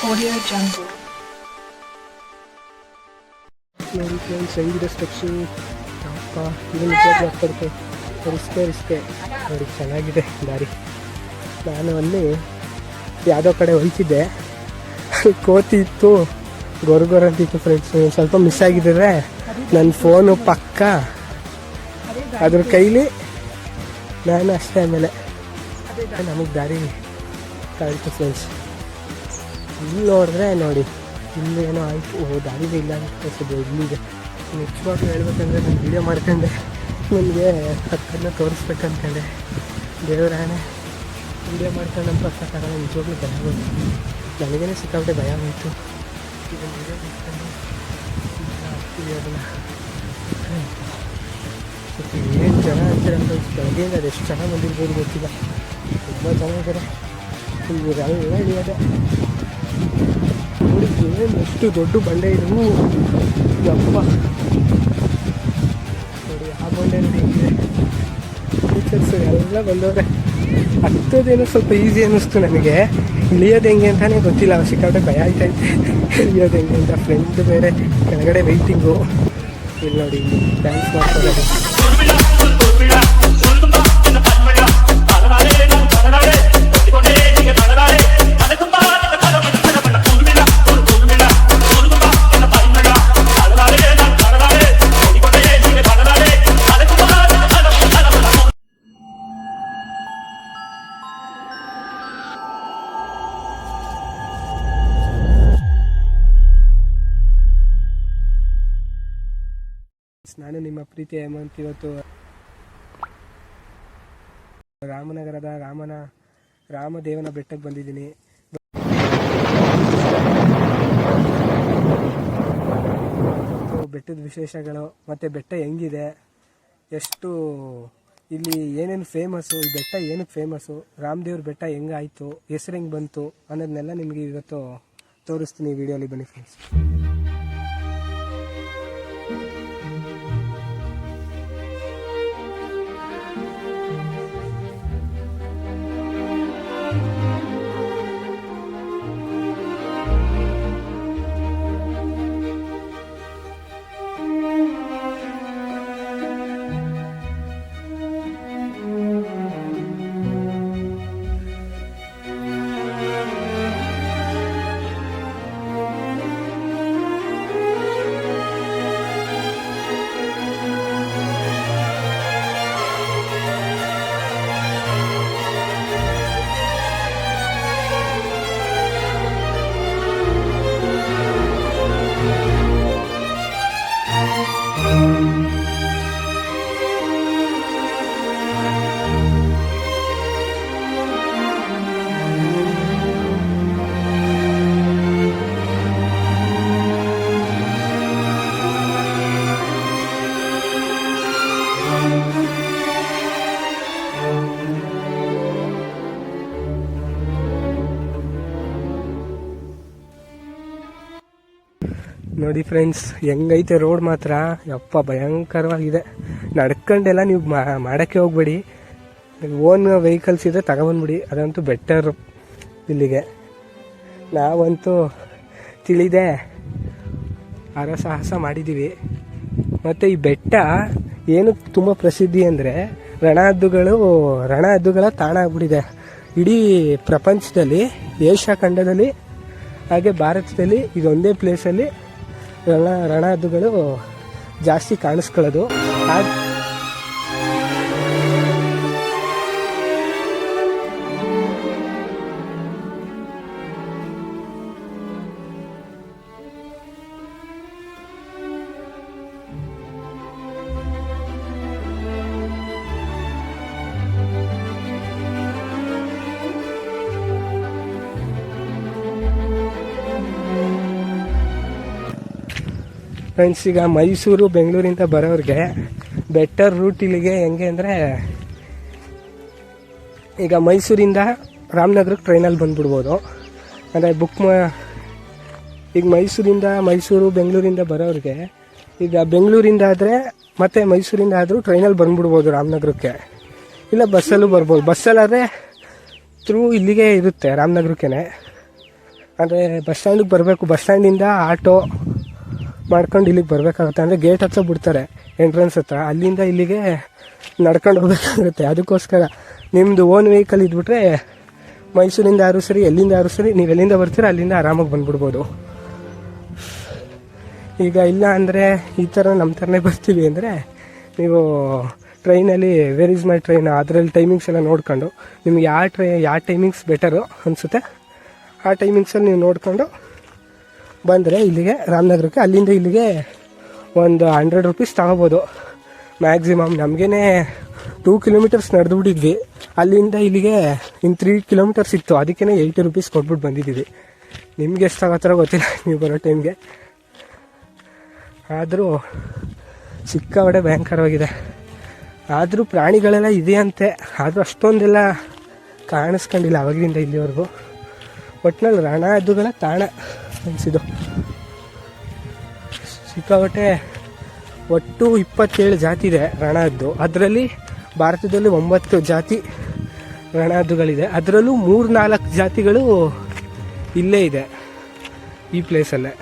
Audio Jungle. ನೋಡಿ friends ಹೆಂಗಿದೆ steps ಅಪ್ಪ ಇದು ನಿಜವಾಗ್ಲೂ ಆಗ್ತದೆ ರಿಸ್ಕೆ ನೋಡಿ ಚೆನ್ನಾಗಿದೆ ದಾರಿ. ನಾನು ಅಲ್ಲಿ ಯಾವುದೋ ಕಡೆ ಹೋಯ್ತಿದ್ದೆ, ಕೋತಿ ಇತ್ತು, ಗೊರಗೊರಂತಿತ್ತು ಫ್ರೆಂಡ್ಸ್. ಸ್ವಲ್ಪ ಮಿಸ್ ಆಗಿದ್ದರೆ ನನ್ನ ಫೋನು ಪಕ್ಕ ಅದ್ರ ಕೈಲಿ ನಾನು ಅಷ್ಟೇ. ಆಮೇಲೆ ನಮಗೆ ದಾರಿ ಕಾಯ್ತು ಫ್ರೆಂಡ್ಸ್. ಇಲ್ಲಿ ನೋಡಿದ್ರೆ ನೋಡಿ ಇಲ್ಲಿ ಏನೋ ಆಯಿತು, ದಾರಿನೇ ಇಲ್ಲ ಅನಿಸ್ತಿದೆ ಇಲ್ಲಿಗೆ. ನಿಜವಾಗ್ಲೂ ಹೇಳ್ಬೇಕಂದ್ರೆ ನಾನು ವೀಡಿಯೋ ಮಾಡ್ಕೊಂಡೆ, ನನಗೆ ಹಕ್ಕನ್ನು ತೋರಿಸ್ಬೇಕಂತಂದೆ. ದೇವರಾಣೆ ವೀಡಿಯೋ ಮಾಡ್ಕೊಂಡು ನಮ್ಮ ಪಕ್ಕಕ್ಕಾಗಲ್ಲ. ನಿಜವಾಗ್ಲೂ ಭಯ ಬಂತು, ನನಗೇನೆ ಸಿಕ್ಕಾಬಿಟ್ಟೆ ಭಯ ಬಂತು. ಇದನ್ನು ವೀಡಿಯೋ ಮಾಡ್ಕೊಂಡು ಆಗ್ತೀವಿ ಅದನ್ನು. ಏನು ಜನ ಅಂತಾರೆ ಬೆಳಗ್ಗೆಯಿಂದ ಅದು ಎಷ್ಟು ಜನ ಬಂದಿರ್ಬೋದು ಗೊತ್ತಿಲ್ಲ, ತುಂಬ ಜನ ಇದ್ದಾರೆ. ಎಲ್ಲ ಹಿಡಿಯೋದೆ ನೋಡಿ, ಏನು ಎಷ್ಟು ದೊಡ್ಡ ಬಂಡೆ ಇದು ಯಪ್ಪ. ನೋಡಿ ಆ ಬಂಡೆ ನೋಡಿ ಹೆಂಗಿದೆ, ಟೀಚರ್ಸ್ ಎಲ್ಲ ಬಂದವ್ರೆ. ಹತ್ತೋದೇನೋ ಸ್ವಲ್ಪ ಈಸಿ ಅನ್ನಿಸ್ತು ನನಗೆ, ಇಳಿಯೋದು ಹೆಂಗೆ ಅಂತಲೇ ಗೊತ್ತಿಲ್ಲ. ಸಿಕ್ಕಾಬಿಟ್ಟೆ ಭಯ ಆಯ್ತೈತೆ ಇಳಿಯೋದು ಹೆಂಗೆ ಅಂತ. ಫ್ರೆಂಡ್ ಬೇರೆ ಕೆಳಗಡೆ ವೆಯ್ಟಿಂಗು. ಇಲ್ಲಿ ನೋಡಿ ಡ್ಯಾನ್ಸ್ ಮಾಡ್ಕೊಳ್ಳೋದು. ನಾನು ನಿಮ್ಮ ಪ್ರೀತಿ ಹೇಮಂತ್. ಇವತ್ತು ರಾಮನಗರದ ರಾಮದೇವನ ಬೆಟ್ಟಕ್ಕೆ ಬಂದಿದ್ದೀನಿ. ಬೆಟ್ಟದ ವಿಶೇಷಗಳು ಮತ್ತು ಬೆಟ್ಟ ಹೆಂಗಿದೆ, ಎಷ್ಟು ಇಲ್ಲಿ ಏನೇನು ಫೇಮಸ್ಸು, ಈ ಬೆಟ್ಟ ಏನಕ್ಕೆ ಫೇಮಸ್ಸು, ರಾಮದೇವ್ರ ಬೆಟ್ಟ ಹೆಂಗಾಯಿತು, ಹೆಸ್ರು ಹೆಂಗೆ ಬಂತು ಅನ್ನೋದನ್ನೆಲ್ಲ ನಿಮಗೆ ಇವತ್ತು ತೋರಿಸ್ತೀನಿ ಈ ವಿಡಿಯೋಲಿ. ಬನ್ನಿ ಫ್ರೆಂಡ್ಸ್. ನೋಡಿ ಫ್ರೆಂಡ್ಸ್ ಹೆಂಗೈತೆ ರೋಡ್ ಮಾತ್ರ, ಯಪ್ಪ ಭಯಂಕರವಾಗಿದೆ. ನಡ್ಕೊಂಡೆಲ್ಲ ನೀವು ಮಾಡೋಕ್ಕೆ ಹೋಗ್ಬೇಡಿ, ಓನ್ ವೆಹಿಕಲ್ಸ್ ಇದ್ದರೆ ತಗೊಬಂದ್ಬಿಡಿ, ಅದಂತೂ ಬೆಟರ್. ಇಲ್ಲಿಗೆ ನಾವಂತೂ ತಿಳಿದೆ ಸಾಹಸ ಮಾಡಿದ್ದೀವಿ. ಮತ್ತು ಈ ಬೆಟ್ಟ ಏನು ತುಂಬ ಪ್ರಸಿದ್ಧಿ ಅಂದರೆ ರಣ ಹದ್ದುಗಳ ತಾಣ ಆಗ್ಬಿಟ್ಟಿದೆ. ಇಡೀ ಪ್ರಪಂಚದಲ್ಲಿ, ಏಷ್ಯಾ ಖಂಡದಲ್ಲಿ ಹಾಗೆ ಭಾರತದಲ್ಲಿ ಇದೊಂದೇ ಪ್ಲೇಸಲ್ಲಿ ರಣ ಹದ್ದುಗಳು ಜಾಸ್ತಿ ಕಾಣಿಸ್ಕೊಳ್ಳೋದು. ಫ್ರೆಂಡ್ಸ್, ಈಗ ಮೈಸೂರು ಬೆಂಗಳೂರಿಂದ ಬರೋರಿಗೆ ಬೆಟರ್ ರೂಟ್ ಇಲ್ಲಿಗೆ ಹೆಂಗೆ ಅಂದರೆ, ಈಗ ಮೈಸೂರಿಂದ ರಾಮನಗರಕ್ಕೆ ಟ್ರೈನಲ್ಲಿ ಬಂದುಬಿಡ್ಬೋದು. ಅಂದರೆ ಈಗ ಮೈಸೂರು ಬೆಂಗಳೂರಿಂದ ಬರೋರಿಗೆ, ಈಗ ಬೆಂಗಳೂರಿಂದ ಆದರೆ ಮತ್ತು ಮೈಸೂರಿಂದ ಆದರೂ ಟ್ರೈನಲ್ಲಿ ಬಂದುಬಿಡ್ಬೋದು ರಾಮನಗರಕ್ಕೆ, ಇಲ್ಲ ಬಸ್ಸಲ್ಲೂ ಬರ್ಬೋದು. ಬಸ್ಸಲ್ಲಾದರೆ ಥ್ರೂ ಇಲ್ಲಿಗೆ ಇರುತ್ತೆ ರಾಮನಗರಕ್ಕೆ. ಅಂದರೆ ಬಸ್ ಸ್ಟ್ಯಾಂಡಿಗೆ ಬರಬೇಕು, ಬಸ್ ಸ್ಟ್ಯಾಂಡಿಂದ ಆಟೋ ಮಾಡ್ಕೊಂಡು ಇಲ್ಲಿಗೆ ಬರಬೇಕಾಗುತ್ತೆ. ಅಂದರೆ ಗೇಟ್ ಹತ್ರ ಬಿಡ್ತಾರೆ ಎಂಟ್ರೆನ್ಸ್ ಹತ್ರ, ಅಲ್ಲಿಂದ ಇಲ್ಲಿಗೆ ನಡ್ಕೊಂಡು ಹೋಗ್ಬೇಕಾಗುತ್ತೆ. ಅದಕ್ಕೋಸ್ಕರ ನಿಮ್ಮದು ಓನ್ ವೆಹಿಕಲ್ ಇದ್ಬಿಟ್ರೆ ಮೈಸೂರಿಂದ ಯಾರು ಸರಿ, ಎಲ್ಲಿಂದ ಯಾರು ಸರಿ, ನೀವು ಎಲ್ಲಿಂದ ಬರ್ತೀರ ಅಲ್ಲಿಂದ ಆರಾಮಾಗಿ ಬಂದ್ಬಿಡ್ಬೋದು. ಈಗ ಇಲ್ಲ ಅಂದರೆ ಈ ಥರ ನಮ್ಮ ಥರನೇ ಬರ್ತೀವಿ ಅಂದರೆ ನೀವು ಟ್ರೈನಲ್ಲಿ ವೇರ್ ಇಸ್ ಮೈ ಟ್ರೈನ್ ಅದರಲ್ಲಿ ಟೈಮಿಂಗ್ಸ್ ಎಲ್ಲ ನೋಡ್ಕೊಂಡು ನಿಮ್ಗೆ ಯಾವ ಟೈಮಿಂಗ್ಸ್ ಬೆಟರು ಅನಿಸುತ್ತೆ ಆ ಟೈಮಿಂಗ್ಸಲ್ಲಿ ನೀವು ನೋಡಿಕೊಂಡು ಬಂದರೆ ಇಲ್ಲಿಗೆ ರಾಮನಗರಕ್ಕೆ, ಅಲ್ಲಿಂದ ಇಲ್ಲಿಗೆ ಒಂದು 100 ರೂಪೀಸ್ ತಗೋಬೋದು ಮ್ಯಾಕ್ಸಿಮಮ್. ನಮಗೇ 2 ಕಿಲೋಮೀಟರ್ಸ್ ನಡೆದುಬಿಟ್ಟಿದ್ವಿ, ಅಲ್ಲಿಂದ ಇಲ್ಲಿಗೆ ಇನ್ನು 3 ಕಿಲೋಮೀಟರ್ಸ್ ಇತ್ತು, ಅದಕ್ಕೇ 80 ರೂಪೀಸ್ ಕೊಟ್ಬಿಟ್ಟು ಬಂದಿದ್ದೀವಿ. ನಿಮ್ಗೆ ಎಷ್ಟಾಗತ್ತಾರೋ ಗೊತ್ತಿಲ್ಲ ನೀವು ಬರೋ ಟೈಮ್ಗೆ. ಆದರೂ ಸಿಕ್ಕಾಪಟ್ಟೆ ಭಯಂಕರವಾಗಿದೆ. ಆದರೂ ಪ್ರಾಣಿಗಳೆಲ್ಲ ಇದೆಯಂತೆ, ಆದರೂ ಅಷ್ಟೊಂದೆಲ್ಲ ಕಾಣಿಸ್ಕೊಂಡಿಲ್ಲ ಅವಾಗಿಂದ ಇಲ್ಲಿವರೆಗೂ. ಒಟ್ಟಿನಲ್ಲಿ ರಣಹದ್ದುಗಳ ತಾಣ ಅನಿಸಿದ್ದು. ಸಿಕ್ಕಾಪಟ್ಟೆ ಒಟ್ಟು 27 ಜಾತಿ ಇದೆ ರಣಹದ್ದು. ಅದರಲ್ಲಿ ಭಾರತದಲ್ಲಿ 9 ಜಾತಿ ರಣಹದ್ದುಗಳಿದೆ. ಅದರಲ್ಲೂ 3-4 ಜಾತಿಗಳು ಇಲ್ಲೇ ಇದೆ ಈ ಪ್ಲೇಸಲ್ಲೇ.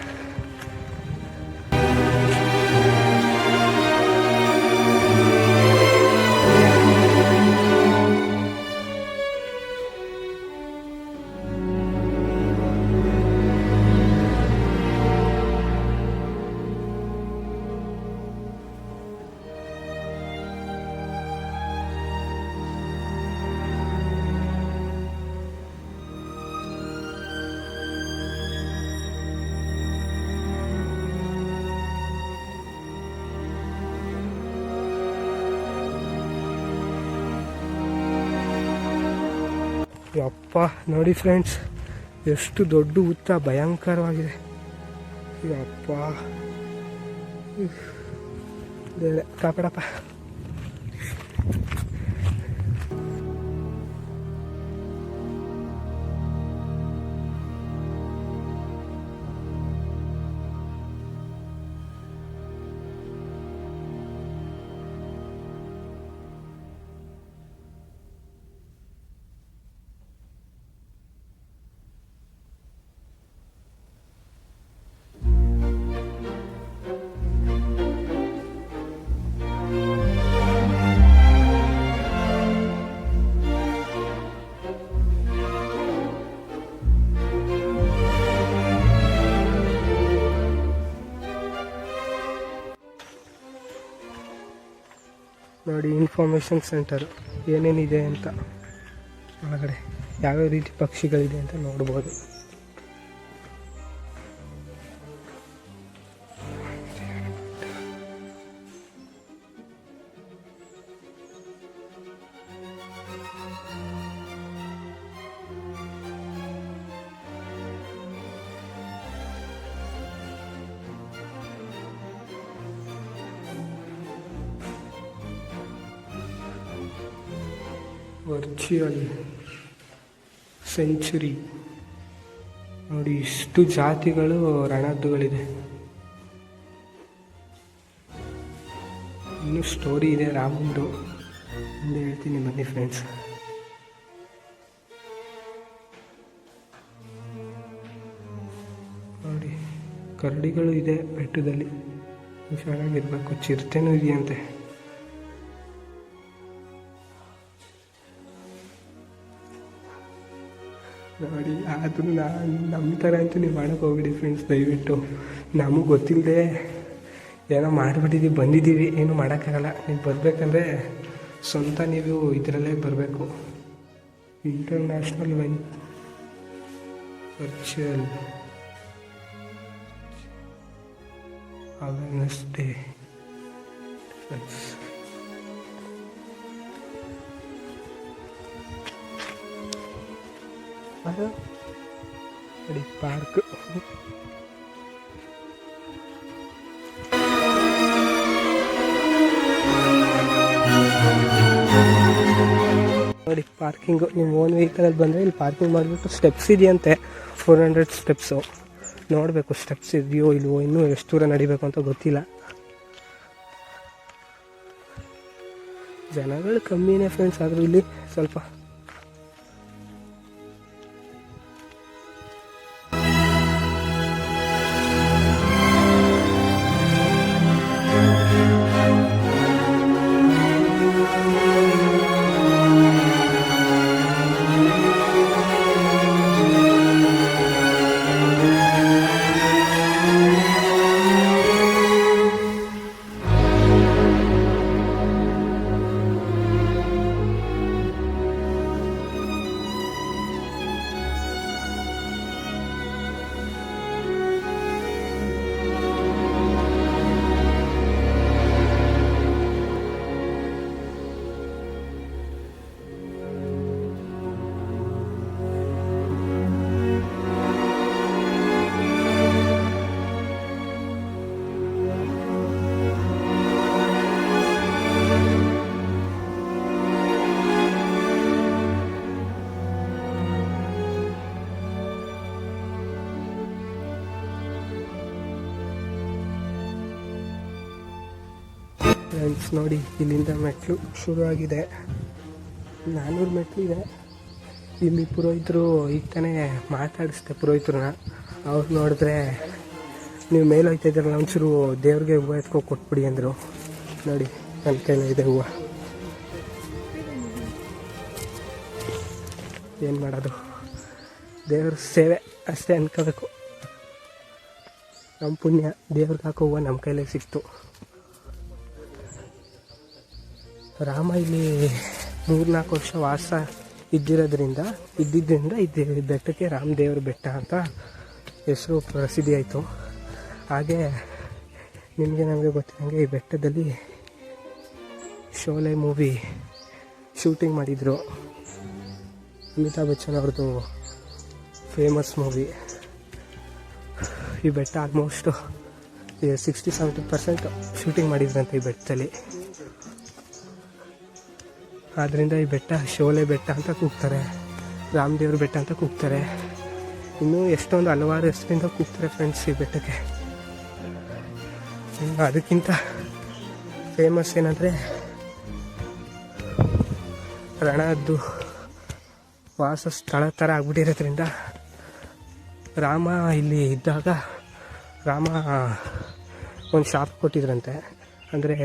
ಯಪ್ಪ ನೋಡಿ ಫ್ರೆಂಡ್ಸ್, ಎಷ್ಟು ದೊಡ್ಡ ಉತ್ತ, ಭಯಂಕರವಾಗಿದೆ. ಯಪ್ಪ ಕಾಪಾಡಪ್ಪ. ನೋಡಿ ಇನ್ಫಾರ್ಮೇಷನ್ ಸೆಂಟರ್ ಏನೇನಿದೆ ಅಂತ, ಒಳಗಡೆ ಯಾವ್ಯಾವ ರೀತಿ ಪಕ್ಷಿಗಳಿದೆ ಅಂತ ನೋಡ್ಬೋದು. ವರ್ಚುವಲ್ ಸೆಂಚುರಿ ನೋಡಿ, ಇಷ್ಟು ಜಾತಿಗಳು ರಣಹದ್ದುಗಳಿದೆ. ಇನ್ನೂ ಸ್ಟೋರಿ ಇದೆ ರಾಮಂದು, ಮುಂದೆ ಹೇಳ್ತೀನಿ ಬನ್ನಿ ಫ್ರೆಂಡ್ಸ್. ನೋಡಿ ಕರಡಿಗಳು ಇದೆ ಬೆಟ್ಟದಲ್ಲಿ, ಹುಷಾರಾಗಿರ್ಬೇಕು. ಚಿರತೆನೂ ಇದೆಯಂತೆ. ನೋಡಿ ಆದರೂ ನಮ್ಮ ಥರ ಅಂತೂ ನೀವು ಮಾಡೋಕ್ಕೆ ಹೋಗ್ಬಿಡಿ ಫ್ರೆಂಡ್ಸ್, ದಯವಿಟ್ಟು. ನಮಗೆ ಗೊತ್ತಿಲ್ಲದೆ ಏನೋ ಮಾಡಿಬಿಟ್ಟಿದ್ದೀವಿ, ಬಂದಿದ್ದೀವಿ, ಏನು ಮಾಡೋಕ್ಕಾಗಲ್ಲ. ನೀವು ಬರಬೇಕಂದ್ರೆ ಸ್ವಂತ ನೀವು ಇದರಲ್ಲೇ ಬರಬೇಕು. International virtual awareness day friends. ನೋಡಿ ಪಾರ್ಕ್, ನೋಡಿ ಪಾರ್ಕಿಂಗು. ನಿಮ್ಮ ಓನ್ ವೆಹಿಕಲಲ್ಲಿ ಬಂದರೆ ಇಲ್ಲಿ ಪಾರ್ಕಿಂಗ್ ಮಾಡಿಬಿಟ್ಟು ಸ್ಟೆಪ್ಸ್ ಇದೆಯಂತೆ, 400 ಸ್ಟೆಪ್ಸು. ನೋಡಬೇಕು ಸ್ಟೆಪ್ಸ್ ಇದೆಯೋ ಇಲ್ವೋ, ಇನ್ನೂ ಎಷ್ಟು ದೂರ ನಡಿಬೇಕು ಅಂತ ಗೊತ್ತಿಲ್ಲ. ಜನಗಳು ಕಮ್ಮಿನೇ ಫ್ರೆಂಡ್ಸ್, ಆದರೂ ಇಲ್ಲಿ ಸ್ವಲ್ಪ ಫ್ರೆಂಡ್ಸ್ ನೋಡಿ, ಇಲ್ಲಿಂದ ಮೆಟ್ಲು ಶುರುವಾಗಿದೆ. 400 ಮೆಟ್ಲಿದೆ. ಇಲ್ಲಿ ಪುರೋಹಿತರು ಈಗ ತಾನೇ ಮಾತಾಡಿಸ್ದೆ ಪುರೋಹಿತರನ್ನ. ಅವ್ರು ನೋಡಿದ್ರೆ, ನೀವು ಮೇಲೆ ಹೋಗ್ತಾ ಇದ್ದೀರಲ್ಲ, ಒಂಚೂರು ದೇವ್ರಿಗೆ ಹೂವು ಎತ್ಕೊ ಕೊಟ್ಬಿಡಿ ಅಂದರು. ನೋಡಿ, ನನ್ನ ಕೈಲೇ ಇದೆ ಹೂವು. ಏನು ಮಾಡೋದು, ದೇವ್ರ ಸೇವೆ ಅಷ್ಟೇ ಅನ್ಕೋಬೇಕು. ನಮ್ಮ ಪುಣ್ಯ, ದೇವ್ರಿಗೆ ಹಾಕೋ ಹೂವು ನಮ್ಮ ಕೈಲೇ ಸಿಕ್ತು. ರಾಮ ಇಲ್ಲಿ 3-4 ವರ್ಷ ವಾಸ ಇದ್ದಿದ್ದರಿಂದ ಇದು ಬೆಟ್ಟಕ್ಕೆ ರಾಮದೇವ್ರ ಬೆಟ್ಟ ಅಂತ ಹೆಸರು ಪ್ರಸಿದ್ಧಿ ಆಯಿತು. ಹಾಗೆ ನಮಗೆ ಗೊತ್ತಿದ್ದಂಗೆ ಈ ಬೆಟ್ಟದಲ್ಲಿ ಶೋಲೆ ಮೂವಿ ಶೂಟಿಂಗ್ ಮಾಡಿದರು. ಅಮಿತಾಬ್ ಬಚ್ಚನ್ ಅವ್ರದ್ದು ಫೇಮಸ್ ಮೂವಿ. ಈ ಬೆಟ್ಟ ಆಲ್ಮೋಸ್ಟ್ 60-70% ಶೂಟಿಂಗ್ ಮಾಡಿದ್ರಂತೆ ಈ ಬೆಟ್ಟದಲ್ಲಿ. ಆದ್ದರಿಂದ ಈ ಬೆಟ್ಟ ಶೋಲೆ ಬೆಟ್ಟ ಅಂತ ಕೂಗ್ತಾರೆ, ರಾಮದೇವ್ರ ಬೆಟ್ಟ ಅಂತ ಕೂಗ್ತಾರೆ. ಇನ್ನೂ ಎಷ್ಟೊಂದು ಹಲವಾರು ಹೆಸರಿಂದ ಕೂಗ್ತಾರೆ ಫ್ರೆಂಡ್ಸ್ ಈ ಬೆಟ್ಟಕ್ಕೆ. ಅದಕ್ಕಿಂತ ಫೇಮಸ್ ಏನಂದರೆ, ರಣದ್ದು ವಾಸ ಸ್ಥಳ ಥರ ಆಗ್ಬಿಟ್ಟಿರೋದ್ರಿಂದ, ರಾಮ ಇಲ್ಲಿ ಇದ್ದಾಗ ರಾಮ ಒಂದು ಶಾಪ ಕೊಟ್ಟಿದ್ರಂತೆ. ಅಂದರೆ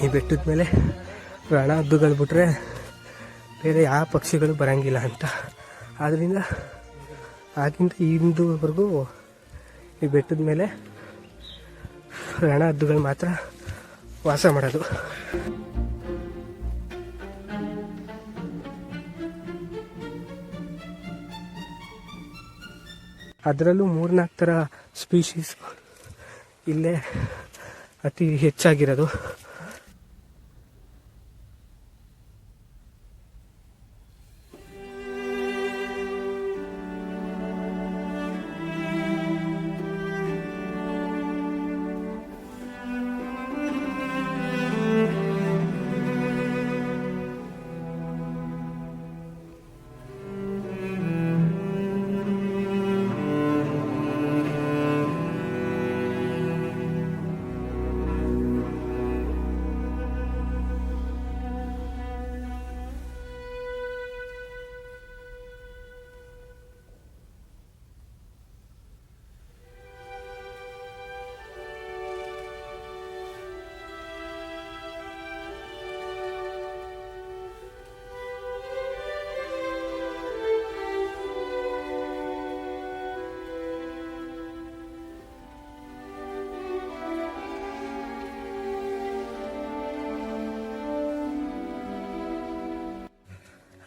ಈ ಬೆಟ್ಟದ ಮೇಲೆ ರಣ ಹದ್ದುಗಳು ಬಿಟ್ರೆ ಬೇರೆ ಯಾವ ಪಕ್ಷಿಗಳು ಬರೋಂಗಿಲ್ಲ ಅಂತ. ಆದ್ದರಿಂದ ಆಗಿಂದ ಇಂದುವರೆಗೂ ಈ ಬೆಟ್ಟದ ಮೇಲೆ ರಣ ಹದ್ದುಗಳು ಮಾತ್ರ ವಾಸ ಮಾಡೋದು. ಅದರಲ್ಲೂ 3-4 ಥರ ಸ್ಪೀಶೀಸ್ ಇಲ್ಲೇ ಅತಿ ಹೆಚ್ಚಾಗಿರೋದು.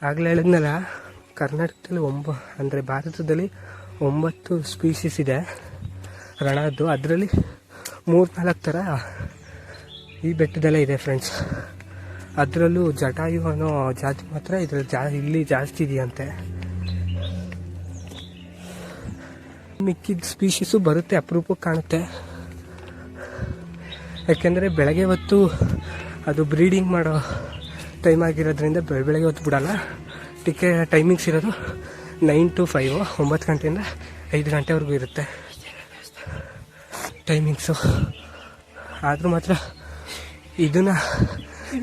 ಆಗಲೇ ಹೇಳಿದ್ನಲ್ಲ, ಕರ್ನಾಟಕದಲ್ಲಿ ಅಂದರೆ ಭಾರತದಲ್ಲಿ 9 ಸ್ಪೀಶೀಸ್ ಇದೆ ರಣದ್ದು. ಅದರಲ್ಲಿ 3-4 ಥರ ಈ ಬೆಟ್ಟದಲ್ಲೇ ಇದೆ ಫ್ರೆಂಡ್ಸ್. ಅದರಲ್ಲೂ ಜಟಾಯು ಅನ್ನೋ ಜಾತಿ ಮಾತ್ರ ಇಲ್ಲಿ ಜಾಸ್ತಿ ಇದೆಯಂತೆ. ಮಿಕ್ಕಿದ ಸ್ಪೀಶೀಸು ಬರುತ್ತೆ, ಅಪರೂಪಕ್ಕೆ ಕಾಣುತ್ತೆ. ಯಾಕೆಂದರೆ ಬೆಳಗ್ಗೆ ಹೊತ್ತು ಅದು ಬ್ರೀಡಿಂಗ್ ಮಾಡೋ ಟೈಮ್ ಆಗಿರೋದ್ರಿಂದ ಬೆಳಗ್ಗೆ ಹೊತ್ತು ಬಿಡೋಲ್ಲ. ಟೈಮಿಂಗ್ಸ್ ಇರೋದು 9 to 5, 9 ಗಂಟೆಯಿಂದ 5 ಗಂಟೆವರೆಗೂ ಇರುತ್ತೆ ಟೈಮಿಂಗ್ಸು. ಆದರೂ ಮಾತ್ರ ಇದನ್ನು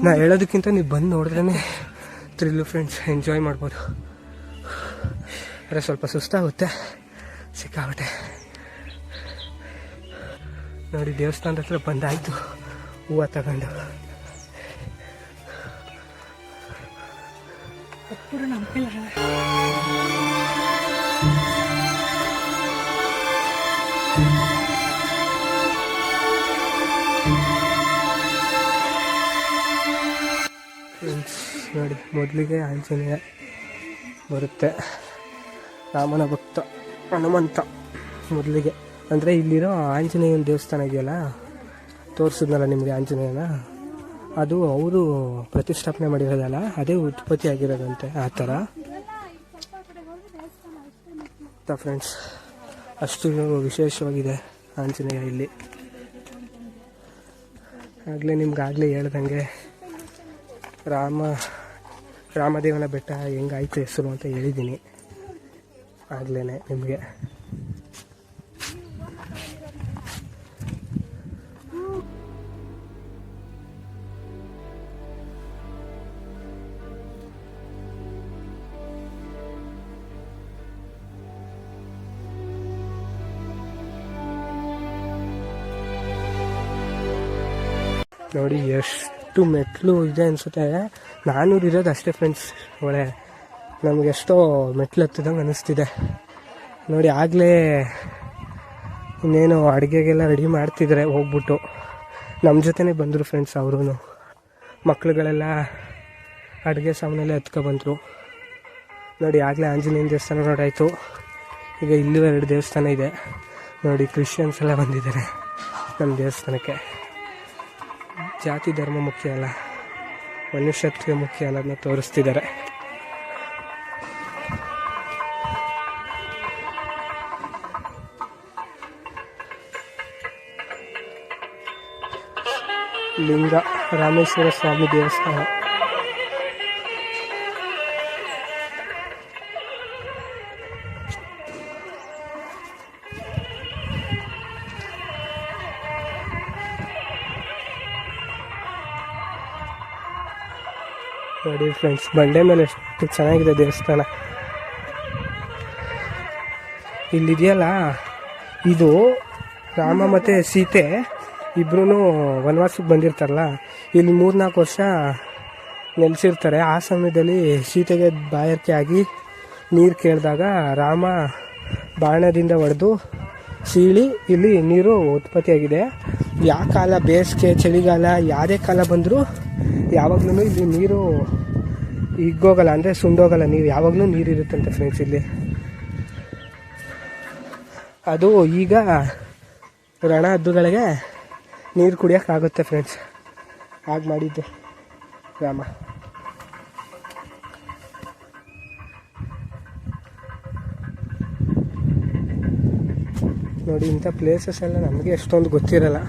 ನಾ ಹೇಳೋದಕ್ಕಿಂತ ನೀವು ಬಂದು ನೋಡಿದ್ರೇ ಥ್ರಿಲ್ಲು ಫ್ರೆಂಡ್ಸ್, ಎಂಜಾಯ್ ಮಾಡ್ಬೋದು. ಆದರೆ ಸ್ವಲ್ಪ ಸುಸ್ತಾಗುತ್ತೆ ಸಿಕ್ಕಾಗುತ್ತೆ. ನೋಡಿ, ದೇವಸ್ಥಾನದ ಹತ್ರ ಬಂದಾಯಿತು ಹೂವು ತಗೊಂಡು. ನೋಡಿ, ಮೊದಲಿಗೆ ಆಂಜನೇಯ ಬರುತ್ತೆ, ರಾಮನ ಭಕ್ತ ಹನುಮಂತ ಮೊದಲಿಗೆ. ಅಂದರೆ ಇಲ್ಲಿರೋ ಆಂಜನೇಯನ ದೇವಸ್ಥಾನ ಇದೆಯಲ್ಲ, ತೋರಿಸಿದ್ನಲ್ಲ ನಿಮಗೆ ಆಂಜನೇಯನ, ಅದು ಅವರು ಪ್ರತಿಷ್ಠಾಪನೆ ಮಾಡಿರೋದಲ್ಲ, ಅದೇ ಉತ್ಪತ್ತಿ ಆಗಿರೋದಂತೆ. ಆ ಥರ ಫ್ರೆಂಡ್ಸ್, ಅಷ್ಟು ವಿಶೇಷವಾಗಿದೆ ಆಂಜನೇಯ ಇಲ್ಲಿ. ನಿಮ್ಗಾಗಲೇ ಹೇಳ್ದಂಗೆ ರಾಮದೇವನ ಬೆಟ್ಟ ಹೆಂಗಾಯ್ತು ಹೆಸರು ಅಂತ ಹೇಳಿದ್ದೀನಿ ಆಗಲೇ ನಿಮಗೆ. ನೋಡಿ ಎಷ್ಟು ಮೆಟ್ಲು ಇದೆ ಅನಿಸುತ್ತೆ. 400 ಇರೋದು ಅಷ್ಟೇ ಫ್ರೆಂಡ್ಸ್. ಒಳ್ಳೆ ನಮಗೆ ಎಷ್ಟೋ ಮೆಟ್ಲು ಹತ್ತಿದಂಗೆ ಅನ್ನಿಸ್ತಿದೆ ನೋಡಿ. ಆಗಲೇ ಇನ್ನೇನು ಅಡುಗೆಗೆಲ್ಲ ರೆಡಿ ಮಾಡ್ತಿದ್ದಾರೆ. ಹೋಗ್ಬಿಟ್ಟು ನಮ್ಮ ಜೊತೆನೇ ಬಂದರು ಫ್ರೆಂಡ್ಸ್. ಅವರು ಮಕ್ಳುಗಳೆಲ್ಲ ಅಡುಗೆ ಸಾಮಾನೆಲ್ಲ ಎತ್ಕೊಬಂದರು ನೋಡಿ. ಆಗಲೇ ಆಂಜನೇಯನ ದೇವಸ್ಥಾನ ನೋಡಾಯಿತು. ಈಗ ಇಲ್ಲೂ 2 ದೇವಸ್ಥಾನ ಇದೆ ನೋಡಿ. ಕ್ರಿಶ್ಚಿಯನ್ಸ್ ಎಲ್ಲ ಬಂದಿದ್ದಾರೆ ನಮ್ಮ ದೇವಸ್ಥಾನಕ್ಕೆ. ಜಾತಿ ಧರ್ಮ ಮುಖ್ಯ ಅಲ್ಲ, ಮನುಷ್ಯತ್ವ ಮುಖ್ಯ ಅನ್ನೋದನ್ನ ತೋರಿಸ್ತಿದ್ದಾರೆ. ಲಿಂಗ ರಾಮೇಶ್ವರ ಸ್ವಾಮಿ ದೇವಸ್ಥಾನ. ನೋಡಿ ಫ್ರೆಂಡ್ಸ್, ಬಂಡೆ ಮೇಲೆ ಎಷ್ಟು ಚೆನ್ನಾಗಿದೆ ದೇವಸ್ಥಾನ. ಇಲ್ಲಿದೆಯಲ್ಲ, ಇದು ರಾಮ ಮತ್ತು ಸೀತೆ ಇಬ್ಬರೂ ವನವಾಸಕ್ಕೆ ಬಂದಿರ್ತಾರಲ್ಲ, ಇಲ್ಲಿ 3-4 ವರ್ಷ ನೆಲೆಸಿರ್ತಾರೆ. ಆ ಸಮಯದಲ್ಲಿ ಸೀತೆಗೆ ಬಾಯಾರಿಕೆ ಆಗಿ ನೀರು ಕೇಳಿದಾಗ ರಾಮ ಬಾಣದಿಂದ ಹೊಡೆದು ಸೀಳಿ ಇಲ್ಲಿ ನೀರು ಉತ್ಪತ್ತಿಯಾಗಿದೆ. ಯಾವ ಕಾಲ, ಬೇಸಿಗೆ, ಚಳಿಗಾಲ, ಯಾವುದೇ ಕಾಲ ಬಂದರೂ ಯಾವಾಗಲೂ ಇಲ್ಲಿ ನೀರು ಹಿಗ್ಗೋಗಲ್ಲ, ಅಂದರೆ ಸುಂಡೋಗಲ್ಲ. ನೀರು ಯಾವಾಗಲೂ ನೀರಿರುತ್ತಂತೆ ಫ್ರೆಂಡ್ಸ್ ಇಲ್ಲಿ. ಅದು ಈಗ ರಣ ಹದ್ದುಗಳಿಗೆ ನೀರು ಕುಡಿಯೋಕ್ಕಾಗುತ್ತೆ ಫ್ರೆಂಡ್ಸ್. ಹಾಗೆ ಮಾಡಿದ್ದು ರಾಮ. ನೋಡಿ, ಇಂಥ ಪ್ಲೇಸಸ್ ಎಲ್ಲ ನಮಗೆ ಎಷ್ಟೊಂದು ಗೊತ್ತಿರಲ್ಲ.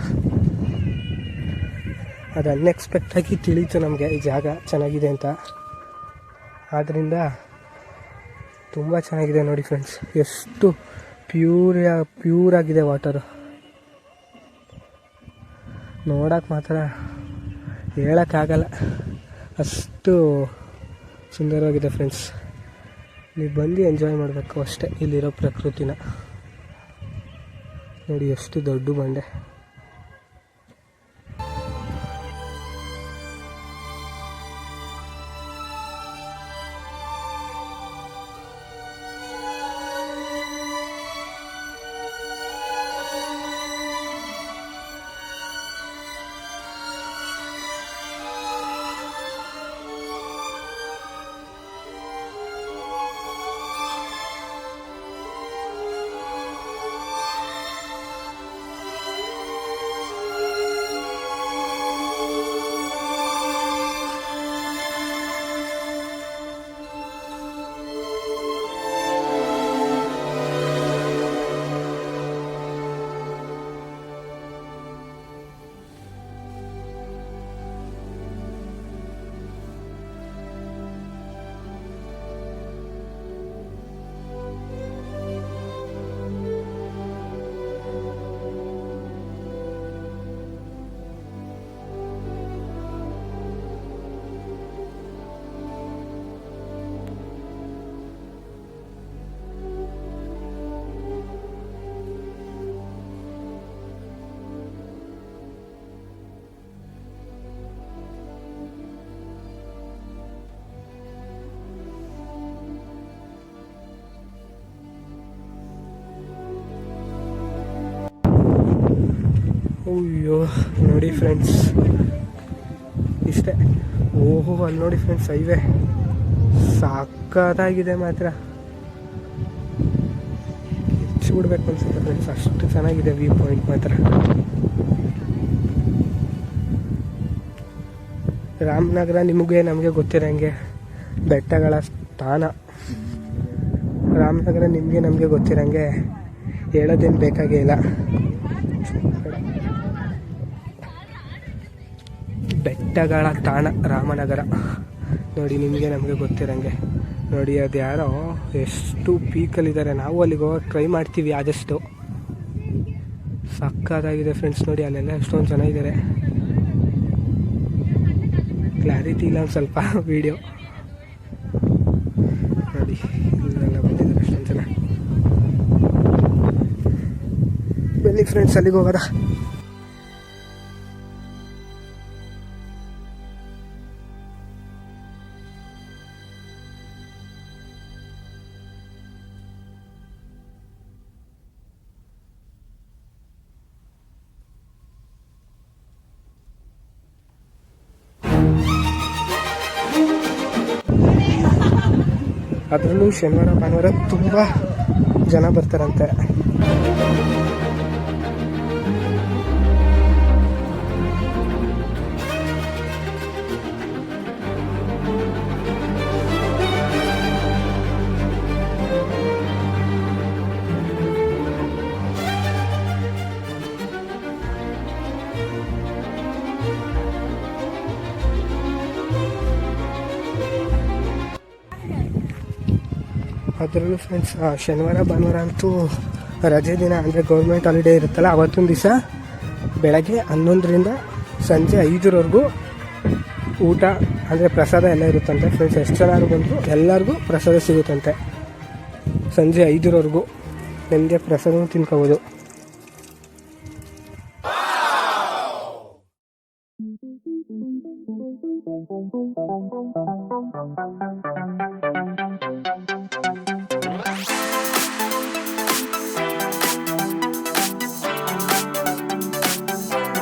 ಅದು ಅನ್ಎಕ್ಸ್ಪೆಕ್ಟಾಗಿ ತಿಳಿಯಿತು ನಮಗೆ ಈ ಜಾಗ ಚೆನ್ನಾಗಿದೆ ಅಂತ. ಆದ್ದರಿಂದ ತುಂಬ ಚೆನ್ನಾಗಿದೆ ನೋಡಿ ಫ್ರೆಂಡ್ಸ್. ಎಷ್ಟು ಪ್ಯೂರಾಗಿದೆ ವಾಟರು. ನೋಡೋಕೆ ಮಾತ್ರ ಹೇಳೋಕ್ಕಾಗಲ್ಲ, ಅಷ್ಟು ಸುಂದರವಾಗಿದೆ ಫ್ರೆಂಡ್ಸ್. ನೀವು ಬಂದು ಎಂಜಾಯ್ ಮಾಡಬೇಕು ಅಷ್ಟೇ ಇಲ್ಲಿರೋ ಪ್ರಕೃತಿನ. ನೋಡಿ ಎಷ್ಟು ದೊಡ್ಡ ಬಂಡೆ. ಅಯ್ಯೋ ನೋಡಿ ಫ್ರೆಂಡ್ಸ್, ಇಷ್ಟೇ. ಓಹೋ, ಅಲ್ಲಿ ನೋಡಿ ಫ್ರೆಂಡ್ಸ್, ಹೈವೇ ಸಾಕಾಗಿದೆ ಮಾತ್ರ. ಬಿಡ್ಬೇಕು ಅನ್ಸುತ್ತೆ ಫ್ರೆಂಡ್ಸ್, ಅಷ್ಟು ಚೆನ್ನಾಗಿದೆ ವ್ಯೂ ಪಾಯಿಂಟ್ ಮಾತ್ರ. ರಾಮನಗರ ನಮಗೆ ಗೊತ್ತಿರೋಂಗೆ ಬೆಟ್ಟಗಳ ಸ್ಥಾನ. ರಾಮನಗರ ನಮಗೆ ಗೊತ್ತಿರೋಂಗೆ ಹೇಳೋದೇನು ಬೇಕಾಗೇ ಇಲ್ಲ. ಬೆಟ್ಟಗಳ ತಾಣ ರಾಮನಗರ. ನೋಡಿ, ನಮಗೆ ಗೊತ್ತಿರೋಂಗೆ. ನೋಡಿ, ಅದು ಯಾರೋ ಎಷ್ಟು ಪೀಕಲ್ಲಿದ್ದಾರೆ. ನಾವು ಅಲ್ಲಿಗೆ ಹೋಗೋಕೆ ಟ್ರೈ ಮಾಡ್ತೀವಿ ಆದಷ್ಟು. ಸಕ್ಕತ್ತಾಗಿದೆ ಫ್ರೆಂಡ್ಸ್. ನೋಡಿ, ಅಲ್ಲೆಲ್ಲ ಎಷ್ಟೊಂದು ಜನ ಇದ್ದಾರೆ. ಕ್ಲಾರಿಟಿ ಇಲ್ಲ ಒಂದು ಸ್ವಲ್ಪ ವಿಡಿಯೋ. ನೋಡಿ, ಇಲ್ಲೆಲ್ಲ ಬಂದಿದ್ದಾರೆ ಎಷ್ಟೊಂದು ಜನ. ಬನ್ನಿ ಫ್ರೆಂಡ್ಸ್, ಅಲ್ಲಿಗೆ ಹೋಗೋದ. ಅದರಲ್ಲೂ ಶನಿವಾರ ಭಾನುವಾರ ತುಂಬ ಜನ ಬರ್ತಾರಂತೆ. ಅದರಲ್ಲೂ ಫ್ರೆಂಡ್ಸ್ ಶನಿವಾರ ಭಾನುವಾರ ಅಂತೂ ರಜೆ ದಿನ, ಅಂದರೆ ಗೌರ್ಮೆಂಟ್ ಹಾಲಿಡೇ ಇರುತ್ತಲ್ಲ, ಅವತ್ತೊಂದು ದಿವಸ ಬೆಳಗ್ಗೆ 11ರಿಂದ ಸಂಜೆ 5ರವರೆಗೂ ಊಟ ಅಂದರೆ ಪ್ರಸಾದ ಎಲ್ಲ ಇರುತ್ತಂತೆ ಫ್ರೆಂಡ್ಸ್. ಎಷ್ಟು ಜನ ಬಂದರೂ ಎಲ್ಲರಿಗೂ ಪ್ರಸಾದ ಸಿಗುತ್ತಂತೆ. ಸಂಜೆ 5ರವರೆಗೂ ನಿಮಗೆ ಪ್ರಸಾದನೂ ತಿನ್ಕೋಬೋದು.